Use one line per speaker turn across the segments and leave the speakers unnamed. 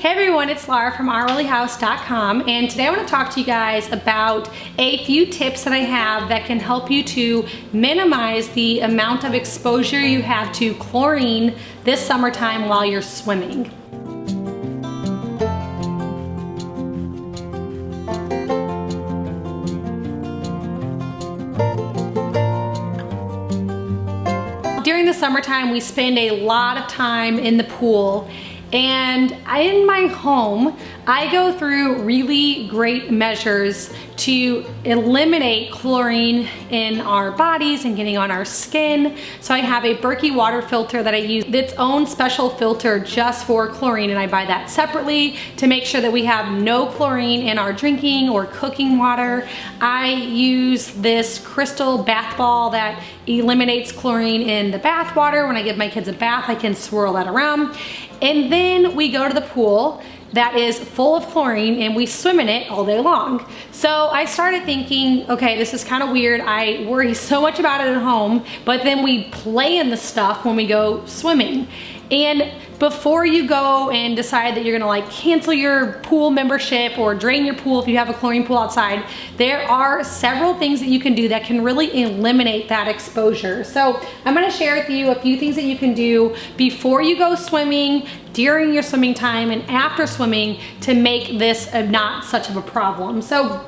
Hey everyone, it's Laura from OurLilyHouse.com, and today I want to talk to you guys about a few tips that I have that can help you to minimize the amount of exposure you have to chlorine this summertime while you're swimming. During the summertime, we spend a lot of time in the pool, and in my home, I go through really great measures to eliminate chlorine in our bodies and getting on our skin. So I have a Berkey water filter that I use, its own special filter just for chlorine, and I buy that separately to make sure that we have no chlorine in our drinking or cooking water. I use this crystal bath ball that eliminates chlorine in the bath water. When I give my kids a bath, I can swirl that around. And then we go to the pool that is full of chlorine and we swim in it all day long. So I started thinking, okay, this is kind of weird. I worry so much about it at home, but then we play in the stuff when we go swimming. And before you go and decide that you're gonna like cancel your pool membership or drain your pool if you have a chlorine pool outside, there are several things that you can do that can really eliminate that exposure. So I'm gonna share with you a few things that you can do before you go swimming, during your swimming time, and after swimming to make this not such of a problem. So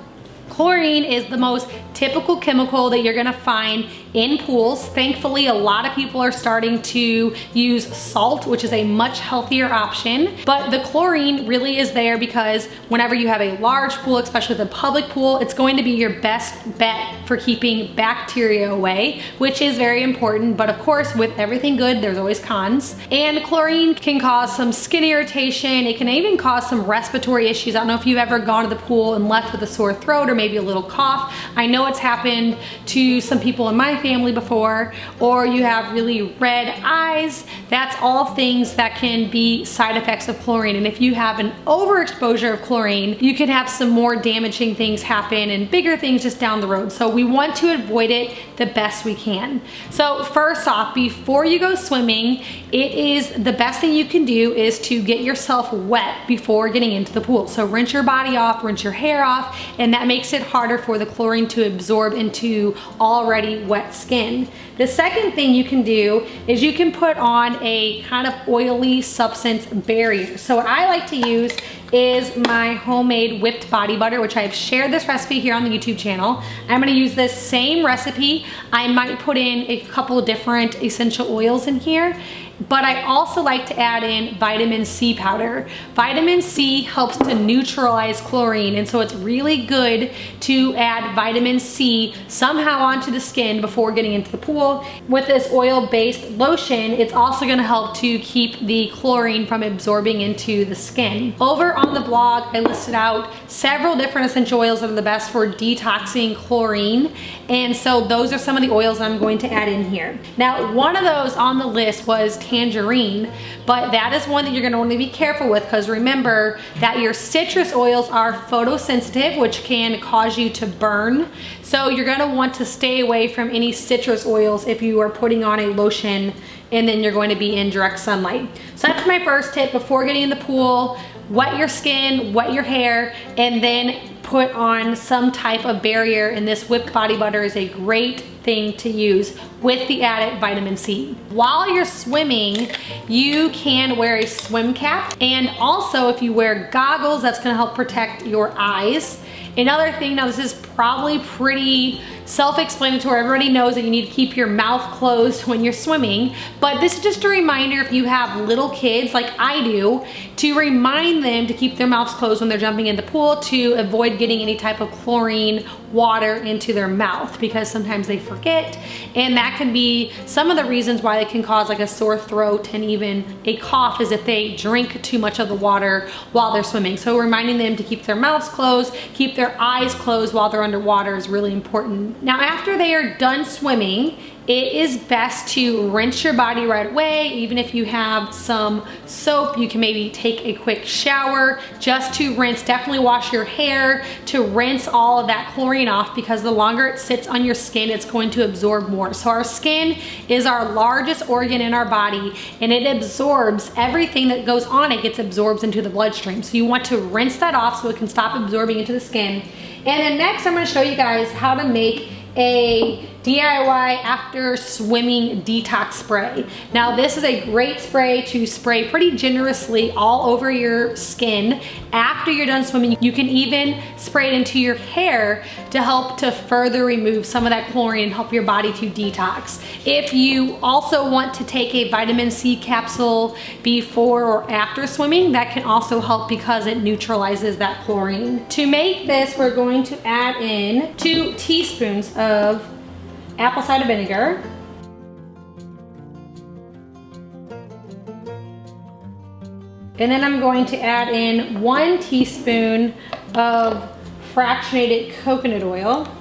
chlorine is the most typical chemical that you're gonna find in pools. Thankfully, a lot of people are starting to use salt, which is a much healthier option. But the chlorine really is there because whenever you have a large pool, especially the public pool, it's going to be your best bet for keeping bacteria away, which is very important. But of course, with everything good, there's always cons. And chlorine can cause some skin irritation. It can even cause some respiratory issues. I don't know if you've ever gone to the pool and left with a sore throat or maybe a little cough. I know it's happened to some people in my family before, or you have really red eyes. That's all things that can be side effects of chlorine. And if you have an overexposure of chlorine, you can have some more damaging things happen and bigger things just down the road. So we want to avoid it the best we can. So first off, before you go swimming, it is the best thing you can do is to get yourself wet before getting into the pool. So rinse your body off, rinse your hair off, and that makes it harder for the chlorine to absorb into already wet skin. The second thing you can do is you can put on a kind of oily substance barrier. So what I like to use is my homemade whipped body butter, which I've shared this recipe here on the YouTube channel. I'm gonna use this same recipe. I might put in a couple of different essential oils in here, but I also like to add in vitamin C powder. Vitamin C helps to neutralize chlorine, and so it's really good to add vitamin C somehow onto the skin before getting into the pool. With this oil-based lotion, it's also gonna help to keep the chlorine from absorbing into the skin. Over on the blog, I listed out several different essential oils that are the best for detoxing chlorine, and so those are some of the oils I'm going to add in here. Now, one of those on the list was tangerine, but that is one that you're gonna want to be careful with, because remember that your citrus oils are photosensitive, which can cause you to burn. So you're gonna want to stay away from any citrus oils if you are putting on a lotion and then you're going to be in direct sunlight. So that's my first tip before getting in the pool. Wet your skin, wet your hair, and then put on some type of barrier, and this whipped body butter is a great thing to use with the added vitamin C. While you're swimming, you can wear a swim cap, and also if you wear goggles, that's gonna help protect your eyes. Another thing, now this is probably pretty self-explanatory, everybody knows that you need to keep your mouth closed when you're swimming, but this is just a reminder if you have little kids like I do, to remind them to keep their mouths closed when they're jumping in the pool to avoid getting any type of chlorine water into their mouth, because sometimes they forget, and that can be some of the reasons why it can cause like a sore throat and even a cough, is if they drink too much of the water while they're swimming. So reminding them to keep their mouths closed, keep their eyes closed while they're underwater is really important. Now after they are done swimming it is best to rinse your body right away. Even if you have some soap, you can maybe take a quick shower just to rinse. Definitely wash your hair to rinse all of that chlorine off, because the longer it sits on your skin, it's going to absorb more. So our skin is our largest organ in our body, and it absorbs everything that goes on. It gets absorbed into the bloodstream. So you want to rinse that off so it can stop absorbing into the skin. And then next, I'm going to show you guys how to make a DIY after swimming detox spray. Now this is a great spray to spray pretty generously all over your skin after you're done swimming. You can even spray it into your hair to help to further remove some of that chlorine and help your body to detox. If you also want to take a vitamin C capsule before or after swimming, that can also help because it neutralizes that chlorine. To make this, we're going to add in 2 teaspoons of apple cider vinegar, and then I'm going to add in 1 teaspoon of fractionated coconut oil.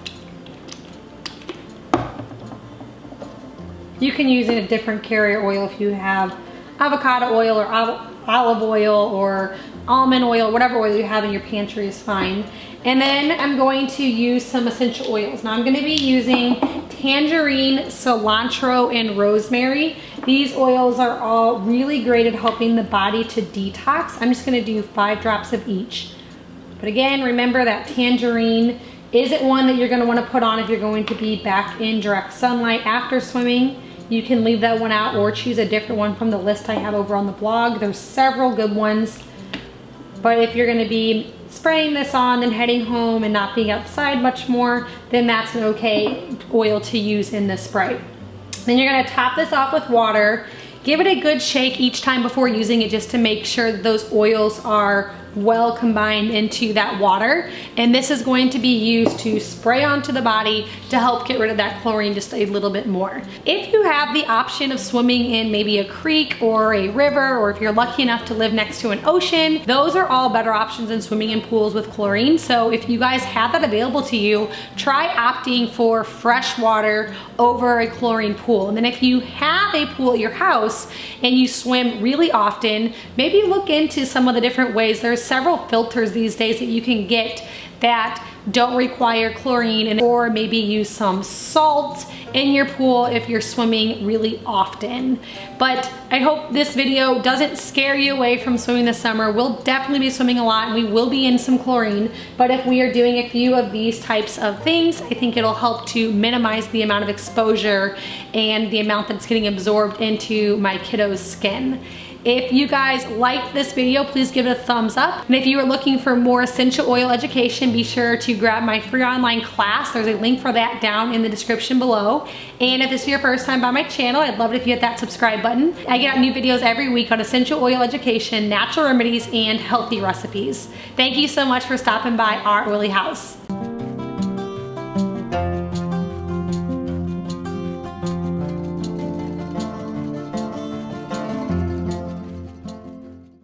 You can use a different carrier oil if you have avocado oil or olive oil or almond oil, whatever oil you have in your pantry is fine. And then I'm going to use some essential oils. Now I'm going to be using tangerine, cilantro, and rosemary. These oils are all really great at helping the body to detox. I'm just going to do 5 drops of each. But again, remember that tangerine isn't one that you're going to want to put on if you're going to be back in direct sunlight after swimming. You can leave that one out or choose a different one from the list I have over on the blog. There's several good ones. But if you're going to be spraying this on and heading home and not being outside much more, then that's an okay oil to use in this spray. Then you're going to top this off with water. Give it a good shake each time before using it, just to make sure that those oils are well combined into that water. And this is going to be used to spray onto the body to help get rid of that chlorine just a little bit more. If you have the option of swimming in maybe a creek or a river, or if you're lucky enough to live next to an ocean, those are all better options than swimming in pools with chlorine. So if you guys have that available to you, try opting for fresh water over a chlorine pool. And then if you have a pool at your house and you swim really often, maybe look into some of the different ways. There's several filters these days that you can get that don't require chlorine, or maybe use some salt in your pool if you're swimming really often. But I hope this video doesn't scare you away from swimming this summer. We'll definitely be swimming a lot and we will be in some chlorine, but if we are doing a few of these types of things, I think it'll help to minimize the amount of exposure and the amount that's getting absorbed into my kiddo's skin. If you guys liked this video, please give it a thumbs up. And if you are looking for more essential oil education, be sure to grab my free online class. There's a link for that down in the description below. And if this is your first time by my channel, I'd love it if you hit that subscribe button. I get out new videos every week on essential oil education, natural remedies, and healthy recipes. Thank you so much for stopping by our oily house.